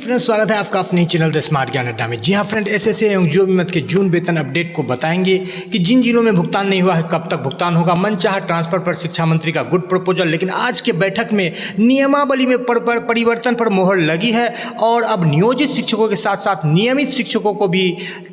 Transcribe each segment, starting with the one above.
Friends, स्वागत है आपका अपने चैनल द स्मार्ट ज्ञान अड्डा में। जी हाँ फ्रेंड, एसएसए एवं जो भी मत के जून वेतन अपडेट को बताएंगे कि जिन जिलों में भुगतान नहीं हुआ है कब तक भुगतान होगा। मनचाहा ट्रांसफर पर शिक्षा मंत्री का गुड प्रपोजल, लेकिन आज के बैठक में नियमावली में परिवर्तन पर मोहर लगी है और अब नियोजित शिक्षकों के साथ साथ नियमित शिक्षकों को भी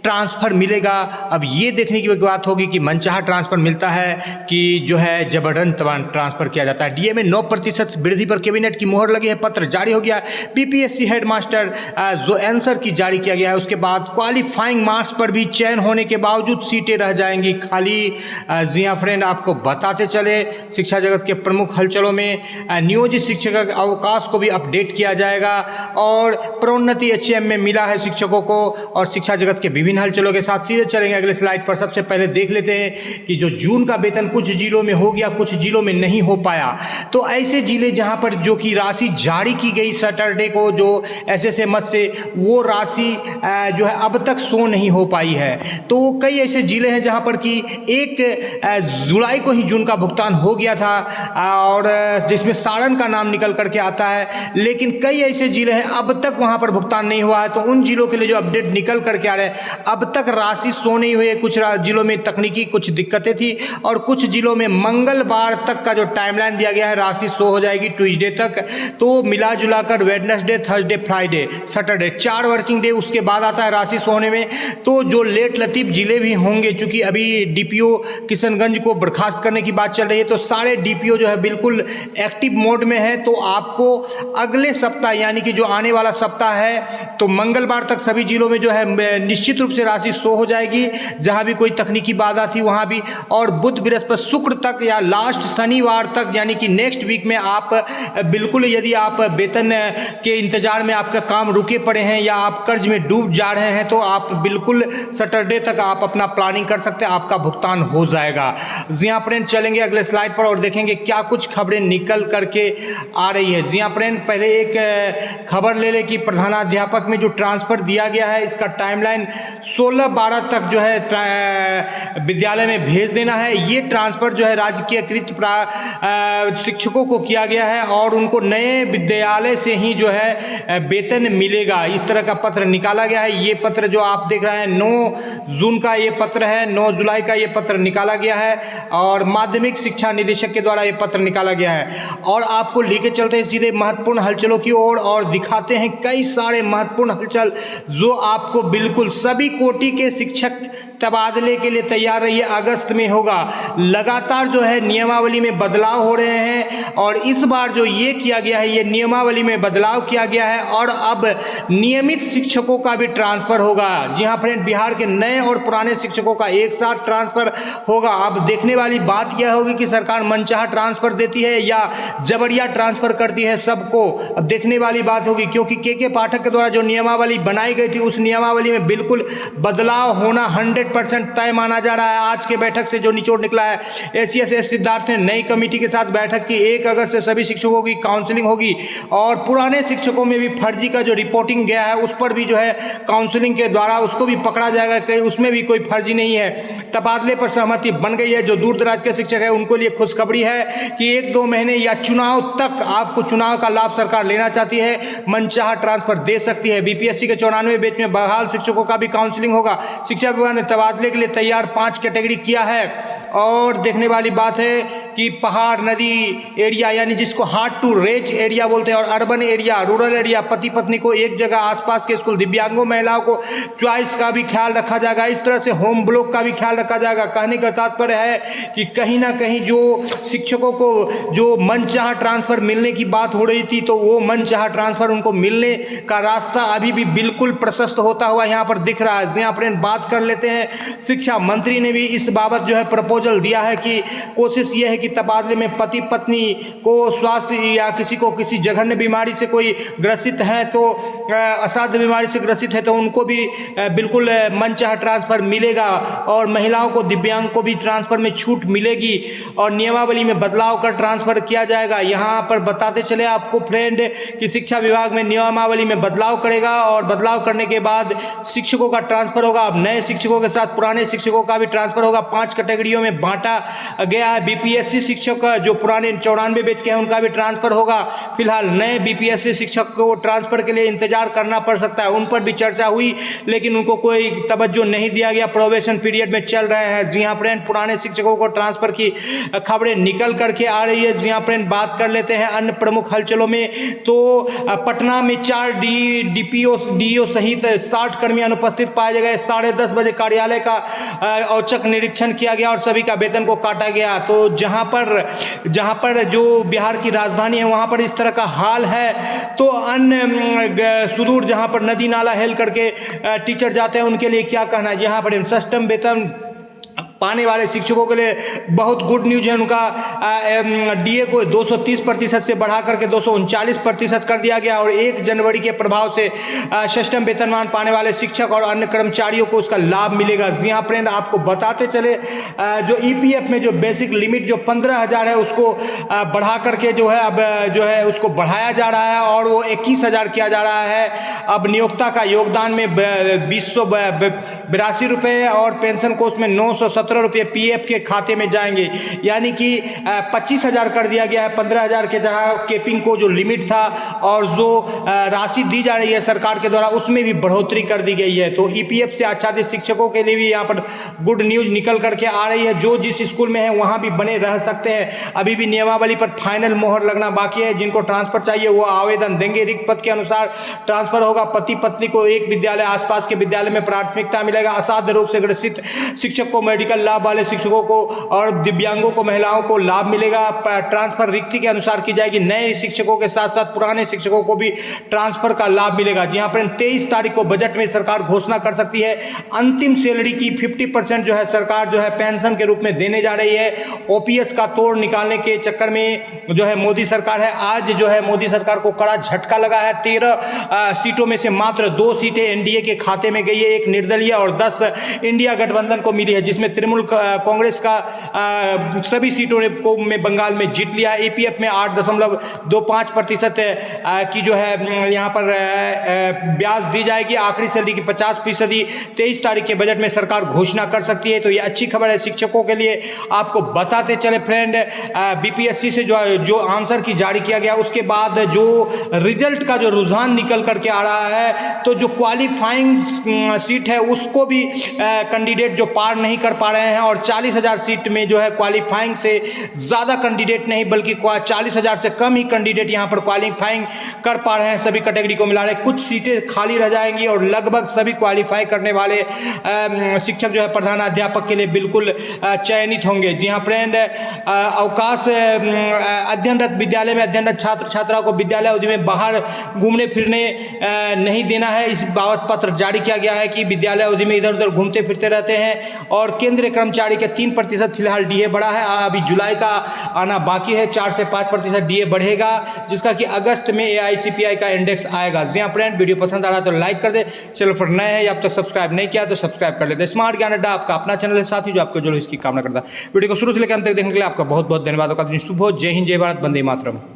ट्रांसफर मिलेगा। अब ये देखने की बात होगी कि मनचाहा ट्रांसफर मिलता है कि जो है जबरदस्ती ट्रांसफर किया जाता है। डीए में 9% वृद्धि पर कैबिनेट की मोहर लगी है, पत्र जारी हो गया। पीपीएससी हेडमास्टर जो आंसर की जारी किया गया है, उसके बाद क्वालिफाइंग मार्क्स पर भी चयन होने के बावजूद सीटें रह जाएंगी खाली। जी हाँ फ्रेंड, आपको बताते चले शिक्षा जगत के प्रमुख हलचलों में नियोजित शिक्षक अवकाश को भी अपडेट किया जाएगा और प्रोन्नति एचएम में मिला है शिक्षकों को। और शिक्षा जगत के विभिन्न हलचलों के साथ सीधे चलेंगे अगले स्लाइड पर। सबसे पहले देख लेते हैं कि जो जून का वेतन कुछ जिलों में हो गया, कुछ जिलों में नहीं हो पाया। तो ऐसे जिले जहां पर जो कि राशि जारी की गई सैटरडे को जो एसएसए मत से, वो राशि जो है अब तक शो नहीं हो पाई है। तो कई ऐसे जिले हैं जहां पर कि 1 जुलाई को ही जून का भुगतान हो गया था और जिसमें सारण का नाम निकल करके आता है, लेकिन कई ऐसे जिले हैं अब तक वहां पर भुगतान नहीं हुआ है। तो उन जिलों के लिए जो अपडेट निकल करके आ रहे हैं, अब तक राशि शो नहीं हुई है। कुछ जिलों में तकनीकी कुछ दिक्कतें थी और कुछ जिलों में मंगलवार तक का जो टाइमलाइन दिया गया है, राशि शो हो जाएगी ट्यूसडे तक। तो मिला जुला कर Wednesday, Thursday, Friday, Saturday 4 working day उसके बाद आता है राशि शो होने में। तो जो लेट लतीफ जिले भी होंगे, चूंकि अभी डीपीओ किशनगंज को बर्खास्त करने की बात चल रही है, तो सारे डीपीओ जो है बिल्कुल एक्टिव मोड में है। तो आपको अगले सप्ताह यानी कि जो आने वाला सप्ताह है, तो मंगलवार तक सभी जिलों में जो है निश्चित रूप से राशि शो हो जाएगी। जहां भी कोई तकनीकी बाधा थी वहां भी, और बुध बृहस्पति शुक्र तक या लास्ट शनिवार तक यानी कि नेक्स्ट वीक में आप बिल्कुल, यदि आप वेतन के इंतजार में आपका काम रुके पड़े हैं या आप कर्ज में डूब जा रहे हैं, तो आप बिल्कुल सैटरडे तक आप अपना प्लानिंग कर सकते हैं, आपका भुगतान हो जाएगा। जी हाँ फ्रेंड, चलेंगे अगले स्लाइड पर और देखेंगे क्या कुछ खबरें निकल करके आ रही है। जी हाँ फ्रेंड, पहले एक खबर ले ले कि प्रधानाध्यापक में जो ट्रांसफर दिया गया है, इसका टाइमलाइन 16/12 तक जो है विद्यालय में भेज देना है। ये ट्रांसफर जो है राजकीयकृत शिक्षकों को किया गया है और उनको नए विद्यालय से ही जो है वेतन मिलेगा। इस तरह का पत्र निकाला गया है। ये पत्र जो आप देख रहे हैं 9 जून का ये पत्र है, 9 जुलाई का ये पत्र निकाला गया है और माध्यमिक शिक्षा निदेशक के द्वारा ये पत्र निकाला गया है। और आपको लेके चलते हैं सीधे महत्वपूर्ण हलचलों की ओर और दिखाते हैं कई सारे महत्वपूर्ण हलचल जो आपको बिल्कुल सभी कोटि के शिक्षक तबादले के लिए तैयार रहिए। अगस्त में होगा। लगातार जो है नियमावली में बदलाव हो रहे हैं और इस बार जो ये किया गया है, ये नियमावली में बदलाव किया गया है और अब नियमित शिक्षकों का भी ट्रांसफर होगा। जी हाँ फ्रेंड, बिहार के नए और पुराने शिक्षकों का एक साथ ट्रांसफर होगा। अब देखने वाली बात यह होगी कि सरकार मनचाहा ट्रांसफर देती है या जबरिया ट्रांसफर करती है सबको। अब देखने वाली बात होगी, क्योंकि के पाठक के द्वारा जो नियमावली बनाई गई थी, उस नियमावली में बिल्कुल बदलाव होना 100% तय माना जा रहा है। आज के बैठक से जो निचोड़ निकला है, एसीएस सिद्धार्थ ने नई कमेटी के साथ बैठक की। 1 अगस्त से सभी शिक्षकों की काउंसलिंग होगी और पुराने शिक्षकों में भी फर्जी का जो रिपोर्टिंग गया है, उस पर भी जो है काउंसलिंग के द्वारा उसको भी पकड़ा जाएगा, कहीं उसमें भी कोई फर्जी नहीं है। तबादले पर सहमति बन गई है। जो दूर दराज के शिक्षक है उनको लिए खुशखबरी है कि 1-2 महीने या चुनाव तक आपको चुनाव का लाभ सरकार लेना चाहती है, मनचाहा ट्रांसफर दे सकती है। बीपीएससी के 94 बैच में बहाल शिक्षकों का भी काउंसलिंग होगा। शिक्षा विभाग ने तबादले के लिए तैयार 5 कैटेगरी किया है। और देखने वाली बात है कि पहाड़ नदी एरिया यानी जिसको हार्ड टू रेच एरिया बोलते हैं और अर्बन एरिया, रूरल एरिया, पति पत्नी को एक जगह, आसपास के स्कूल, दिव्यांगों महिलाओं को चॉइस का भी ख्याल रखा जाएगा। इस तरह से होम ब्लॉक का भी ख्याल रखा जाएगा। कहने का तात्पर्य है कि कहीं ना कहीं जो शिक्षकों को जो मनचाहा ट्रांसफर मिलने की बात हो रही थी, तो वो मनचाहा ट्रांसफर उनको मिलने का रास्ता अभी भी बिल्कुल प्रशस्त होता हुआ यहाँ पर दिख रहा है। यहाँ पर बात कर लेते हैं, शिक्षा मंत्री ने भी इस बाबत जो है प्रपोजल दिया है कि कोशिश यह है कि तबादले में पति पत्नी को स्वास्थ्य या किसी को किसी जघन्य बीमारी से कोई ग्रसित है, तो असाध्य बीमारी से ग्रसित है, तो उनको भी बिल्कुल मनचाहा ट्रांसफर मिलेगा और महिलाओं को, दिव्यांग को भी ट्रांसफर में छूट मिलेगी और नियमावली में बदलाव कर ट्रांसफर किया जाएगा। यहाँ पर बताते चले आपको फ्रेंड कि शिक्षा विभाग में नियमावली में बदलाव करेगा और बदलाव करने के बाद शिक्षकों का ट्रांसफर होगा। अब नए शिक्षकों के साथ पुराने शिक्षकों का भी ट्रांसफर होगा। 5 कैटेगरियों में में बांटा गया है। बीपीएससी शिक्षक जो पुराने 94 बैच के हैं उनका भी ट्रांसफर होगा। फिलहाल नए बीपीएससी शिक्षक को ट्रांसफर के लिए इंतजार करना पड़ सकता है। उन पर भी चर्चा हुई लेकिन उनको कोई तवज्जो नहीं दिया गया, प्रोबेशन पीरियड में चल रहे हैं। जी हाँ फ्रेंड, पुराने शिक्षकों को ट्रांसफर की खबरें निकल करके आ रही है। जी हाँ फ्रेंड, बात कर लेते हैं अन्य प्रमुख हलचलों में। तो पटना में 4 डीओ सहित 60 कर्मी अनुपस्थित पाए गए। 10:30 बजे कार्यालय का औचक निरीक्षण किया गया और सभी का वेतन को काटा गया। तो जहां पर जो बिहार की राजधानी है वहां पर इस तरह का हाल है, तो अन्य सुदूर जहां पर नदी नाला हेल करके टीचर जाते हैं उनके लिए क्या कहना है। यहाँ पर सष्टम वेतन पाने वाले शिक्षकों के लिए बहुत गुड न्यूज है। उनका डीए को 230% से बढ़ा करके 239% कर दिया गया और 1 जनवरी के प्रभाव से षष्ठम वेतनमान पाने वाले शिक्षक और अन्य कर्मचारियों को उसका लाभ मिलेगा। जी हाँ फ्रेंड, आपको बताते चले जो ईपीएफ में जो बेसिक लिमिट जो 15,000 है उसको बढ़ा करके जो है अब जो है उसको बढ़ाया जा रहा है और वो 21,000 किया जा रहा है। अब नियोक्ता का योगदान में 282 रुपये और पेंशन कोष में 917 रुपये पीएफ के खाते में जाएंगे, यानी कि 25,000 कर दिया गया है। 15,000 के जगह केपिंग को जो लिमिट था और जो राशि दी जा रही है सरकार के द्वारा उसमें भी बढ़ोतरी कर दी गई है। तो ईपीएफ से आच्छादित शिक्षकों के लिए भी यहाँ पर गुड न्यूज निकल करके आ रही है। जो जिस स्कूल में है वहाँ भी बने रह सकते हैं। अभी भी नियमावली पर फाइनल मोहर लगना बाकी है। जिनको ट्रांसफर चाहिए वो आवेदन देंगे। रिक्त पद के अनुसार ट्रांसफर होगा। पति पत्नी को एक विद्यालय आसपास के विद्यालय में प्राथमिकता मिलेगा। असाध्य रूप से ग्रसित शिक्षक को मेडिकल लाभ वाले शिक्षकों को और दिव्यांगों को महिलाओं को लाभ मिलेगा। ट्रांसफर रिक्ति के अनुसार की जाएगी। नए शिक्षकों के साथ साथ पुराने शिक्षकों को भी ट्रांसफर का लाभ मिलेगा। जी हाँ फ्रेंड, 23 तारीख को बजट में सरकार घोषणा कर सकती है। अंतिम सैलरी की 50% जो है सरकार जो है पेंशन के रूप में देने जा रही है। ओपीएस का तोड़ निकालने के चक्कर में जो है मोदी सरकार है, आज जो है मोदी सरकार को कड़ा झटका लगा है। 13 सीटों में से मात्र 2 सीटें एनडीए के खाते में गई है। एक निर्दलीय और 10 इंडिया गठबंधन को मिली है, जिसमें तृणमूल कांग्रेस का सभी सीटों में बंगाल में जीत लिया। ईपीएफ में 8.25% की जो है यहाँ पर ब्याज दी जाएगी। आखिरी सैलरी की 50% 23 तारीख के बजट में सरकार घोषणा कर सकती है। तो ये अच्छी खबर है शिक्षकों के लिए। आपको बताते चले फ्रेंड, बीपीएससी से जो आंसर की जारी किया गया उसके बाद जो रिजल्ट का जो रुझान निकल करके आ रहा है, तो जो क्वालिफाइंग सीट है उसको भी कैंडिडेट जो पार नहीं कर पा रहे हैं और 40,000 सीट में जो है क्वालिफाइंग से ज़्यादा कैंडिडेट नहीं बल्कि 40,000 से कम ही कैंडिडेट यहाँ पर क्वालिफाइंग कर पा रहे हैं। सभी कैटेगरी को मिला रहे, कुछ सीटें खाली रह जाएंगी और लगभग सभी क्वालिफाई करने वाले शिक्षक जो है प्रधानाध्यापक के लिए बिल्कुल चयनित होंगे। जी हाँ फ्रेंड, अवकाश अध्ययनरत विद्यालय में अध्ययनरत छात्र छात्राओं को विद्यालय अवधि में बाहर घूमने फिरने नहीं देना है। इस बाबत पत्र जारी किया गया है कि विद्यालय अवधि में इधर उधर घूमते फिरते रहते हैं। और केंद्रीय कर्मचारी के 3% फिलहाल डीए बढ़ा है। अभी जुलाई का आना बाकी है। 4 से 5% डीए बढ़ेगा, जिसका कि अगस्त में एआईसीपीआई का इंडेक्स आएगा। जी हाँ फ्रेंड, वीडियो पसंद आ रहा है तो लाइक कर दे। चैनल पर नए हैं या अब तक सब्सक्राइब नहीं किया तो सब्सक्राइब कर लेते। स्मार्ट ज्ञान अड्डा आपका अपना चैनल है साथी, जो आपको जो इसकी कामना करता है। वीडियो को शुरू से लेकर अंत तक देखने के लिए आपका बहुत बहुत धन्यवाद। शुभ हो। जय हिंद, जय भारत, वंदे मातरम।